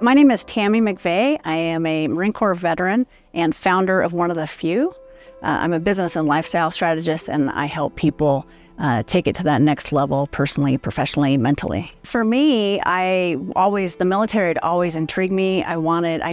My name is Tami McVay. I am a Marine Corps veteran and founder of One of the Few. I'm a business and lifestyle strategist, and I help people take it to that next level personally, professionally, mentally. For me, the military had always intrigued me. I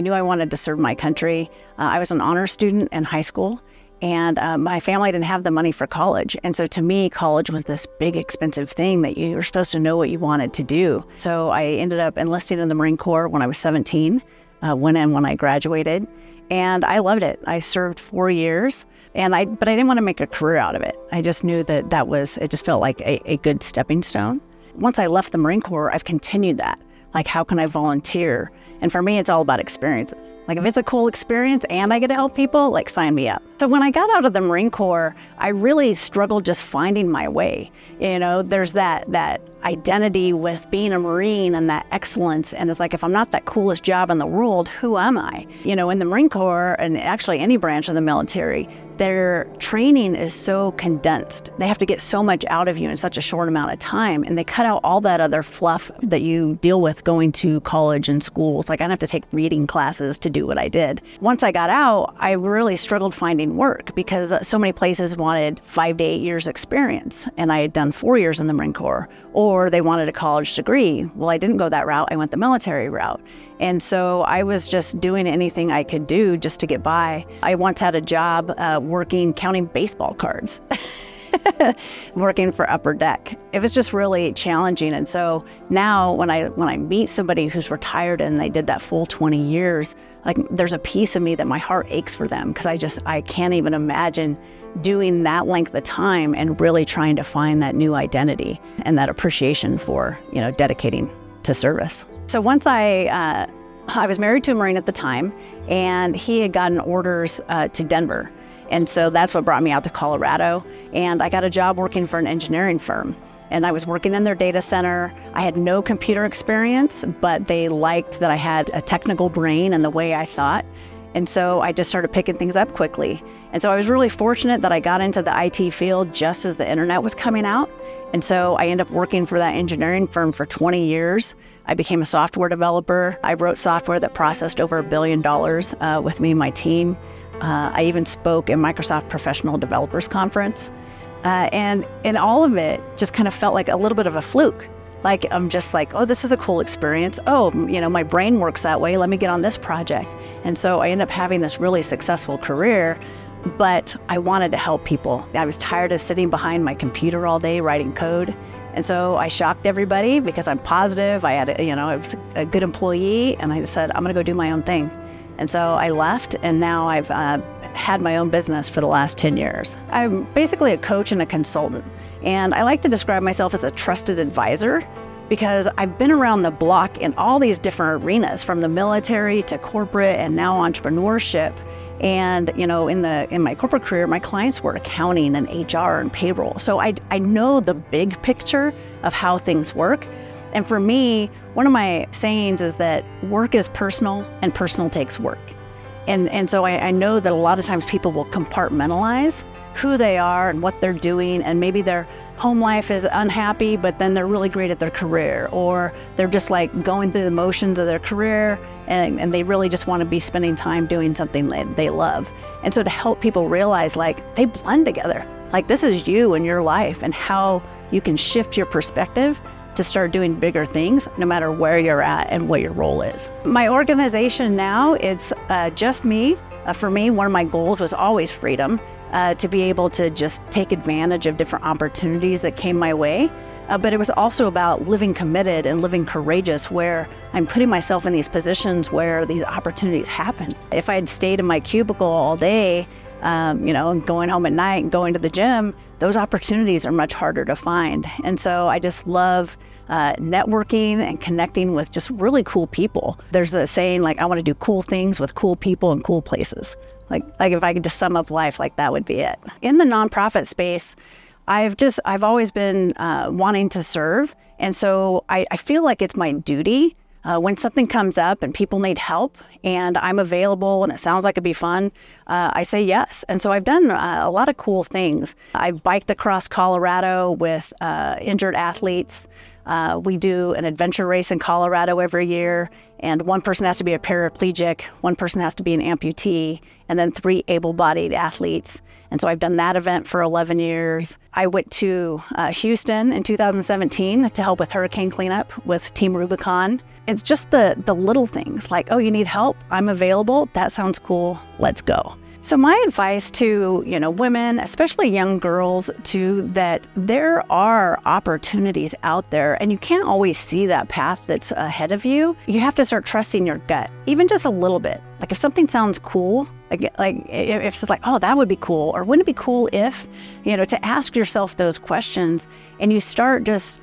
knew I wanted to serve my country. I was an honor student in high school, and my family didn't have the money for college. And so to me, college was this big, expensive thing that you were supposed to know what you wanted to do. So I ended up enlisting in the Marine Corps when I was 17, went in when I graduated, and I loved it. I served 4 years, but I didn't want to make a career out of it. I just knew it just felt like a good stepping stone. Once I left the Marine Corps, I've continued that. Like, how can I volunteer? And for me, it's all about experiences. Like, if it's a cool experience and I get to help people, like, sign me up. So when I got out of the Marine Corps, I really struggled just finding my way. You know, there's that identity with being a Marine and that excellence. And it's like, if I'm not that coolest job in the world, who am I? You know, in the Marine Corps, and actually any branch of the military, their training is so condensed. They have to get so much out of you in such a short amount of time, and they cut out all that other fluff that you deal with going to college and schools. Like, I didn't have to take reading classes to do what I did. Once I got out, I really struggled finding work because so many places wanted 5 to 8 years experience, and I had done 4 years in the Marine Corps, or they wanted a college degree. Well, I didn't go that route. I went the military route. And so I was just doing anything I could do just to get by. I once had a job counting baseball cards, working for Upper Deck. It was just really challenging. And so now when I meet somebody who's retired and they did that full 20 years, like, there's a piece of me that my heart aches for them, because I can't even imagine doing that length of time and really trying to find that new identity and that appreciation for, dedicating to service. So once I was married to a Marine at the time, and he had gotten orders to Denver. And so that's what brought me out to Colorado. And I got a job working for an engineering firm. And I was working in their data center. I had no computer experience, but they liked that I had a technical brain and the way I thought. And so I just started picking things up quickly. And so I was really fortunate that I got into the IT field just as the internet was coming out. And so I ended up working for that engineering firm for 20 years. I became a software developer. I wrote software that processed over $1 billion with me and my team. I even spoke at Microsoft Professional Developers Conference. And all of it just kind of felt like a little bit of a fluke. Like, I'm just like, oh, this is a cool experience. Oh, my brain works that way. Let me get on this project. And so I ended up having this really successful career, but I wanted to help people. I was tired of sitting behind my computer all day writing code. And so I shocked everybody because I'm positive. I was a good employee, and I just said, I'm going to go do my own thing. And so I left, and now I've had my own business for the last 10 years. I'm basically a coach and a consultant, and I like to describe myself as a trusted advisor because I've been around the block in all these different arenas, from the military to corporate and now entrepreneurship. And, in my corporate career, my clients were accounting and HR and payroll. So I know the big picture of how things work. And for me, one of my sayings is that work is personal and personal takes work. And so I know that a lot of times people will compartmentalize who they are and what they're doing, and maybe their home life is unhappy, but then they're really great at their career, or they're just like going through the motions of their career, and they really just want to be spending time doing something they love. And so to help people realize, like, they blend together. Like, this is you and your life, and how you can shift your perspective to start doing bigger things no matter where you're at and what your role is. My organization now, it's just me. For me, one of my goals was always freedom, to be able to just take advantage of different opportunities that came my way. But it was also about living committed and living courageous, where I'm putting myself in these positions where these opportunities happen. If I had stayed in my cubicle all day, and going home at night and going to the gym, those opportunities are much harder to find. And so I just love networking and connecting with just really cool people. There's a saying, like, I want to do cool things with cool people in cool places. Like if I could just sum up life, like, that would be it. In the nonprofit space, I've always been wanting to serve. And so I feel like it's my duty when something comes up and people need help and I'm available and it sounds like it'd be fun, I say yes. And so I've done a lot of cool things. I've biked across Colorado with injured athletes. We do an adventure race in Colorado every year, And one person has to be a paraplegic, one person has to be an amputee, and then 3 able-bodied athletes. And so I've done that event for 11 years. I went to Houston in 2017 to help with hurricane cleanup with Team Rubicon. It's just the little things like, oh, you need help? I'm available. That sounds cool. Let's go. So my advice to, women, especially young girls, that there are opportunities out there and you can't always see that path that's ahead of you. You have to start trusting your gut, even just a little bit. Like if something sounds cool, like if it's like, oh, that would be cool, or wouldn't it be cool if, to ask yourself those questions and you start just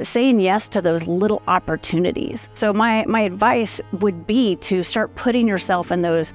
saying yes to those little opportunities. So my advice would be to start putting yourself in those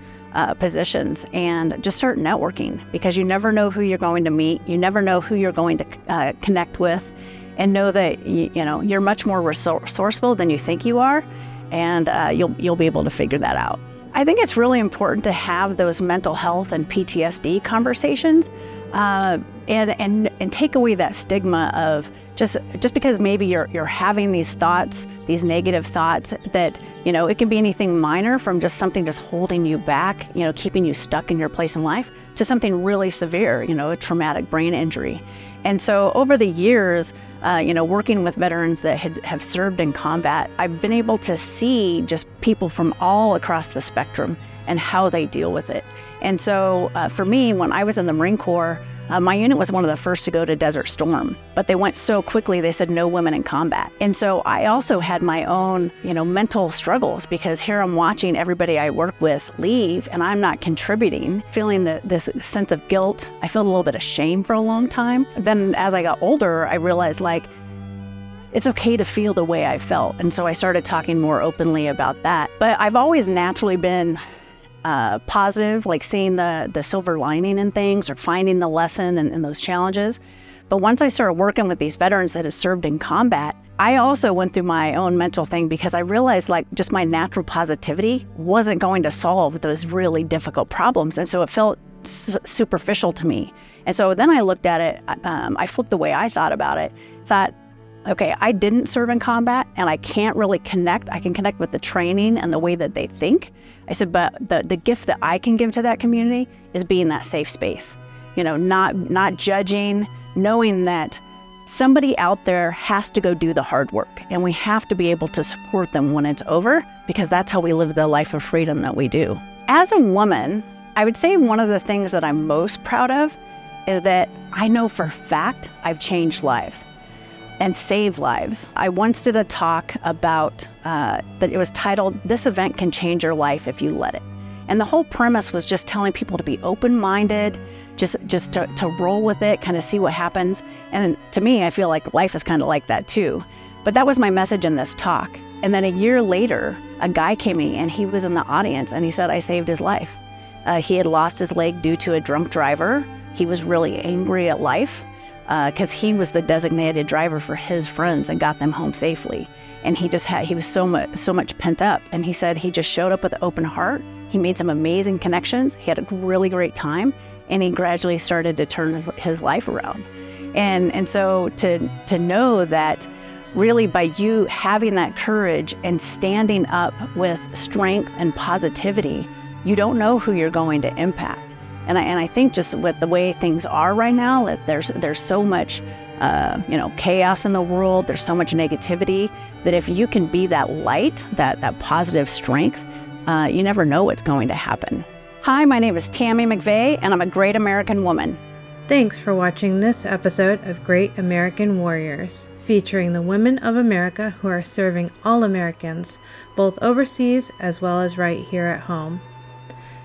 positions and just start networking, because you never know who you're going to meet. You never know who you're going to connect with, and know that you're much more resourceful than you think you are, and you'll be able to figure that out. I think it's really important to have those mental health and PTSD conversations, and take away that stigma of just because maybe you're having these thoughts, these negative thoughts, that it can be anything minor, from just something just holding you back, keeping you stuck in your place in life, to something really severe, a traumatic brain injury. And so over the years, working with veterans that have served in combat, I've been able to see just people from all across the spectrum and how they deal with it. And so for me, when I was in the Marine Corps, my unit was one of the first to go to Desert Storm, but they went so quickly, they said no women in combat. And so I also had my own, mental struggles, because here I'm watching everybody I work with leave and I'm not contributing, feeling this sense of guilt. I felt a little bit of shame for a long time. Then as I got older, I realized it's okay to feel the way I felt. And so I started talking more openly about that. But I've always naturally been positive, like seeing the silver lining in things, or finding the lesson in those challenges. But once I started working with these veterans that have served in combat, I also went through my own mental thing, because I realized just my natural positivity wasn't going to solve those really difficult problems. And so it felt superficial to me. And so then I looked at it, I flipped the way I thought about it, thought, okay, I didn't serve in combat and I can't really connect. I can connect with the training and the way that they think. I said, but the gift that I can give to that community is being that safe space, not judging, knowing that somebody out there has to go do the hard work, and we have to be able to support them when it's over, because that's how we live the life of freedom that we do. As a woman, I would say one of the things that I'm most proud of is that I know for a fact I've changed lives and saved lives. I once did a talk about that it was titled, "This event can change your life if you let it." And the whole premise was just telling people to be open-minded, just to roll with it, kind of see what happens. And to me, I feel like life is kind of like that too. But that was my message in this talk. And then a year later, a guy came in and he was in the audience and he said, I saved his life. He had lost his leg due to a drunk driver. He was really angry at life, because he was the designated driver for his friends and got them home safely. And he was so much pent up. And he said he just showed up with an open heart. He made some amazing connections. He had a really great time, and he gradually started to turn his life around. And so to know that really by you having that courage and standing up with strength and positivity, you don't know who you're going to impact. And I think just with the way things are right now, that there's so much chaos in the world, there's so much negativity, that if you can be that light, that positive strength, you never know what's going to happen. Hi, my name is Tami McVay, and I'm a great American woman. Thanks for watching this episode of Great American Warriors, featuring the women of America who are serving all Americans, both overseas as well as right here at home.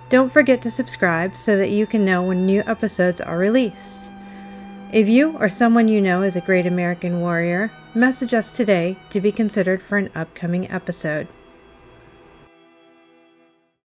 Don't forget to subscribe so that you can know when new episodes are released. If you or someone you know is a great American warrior, message us today to be considered for an upcoming episode.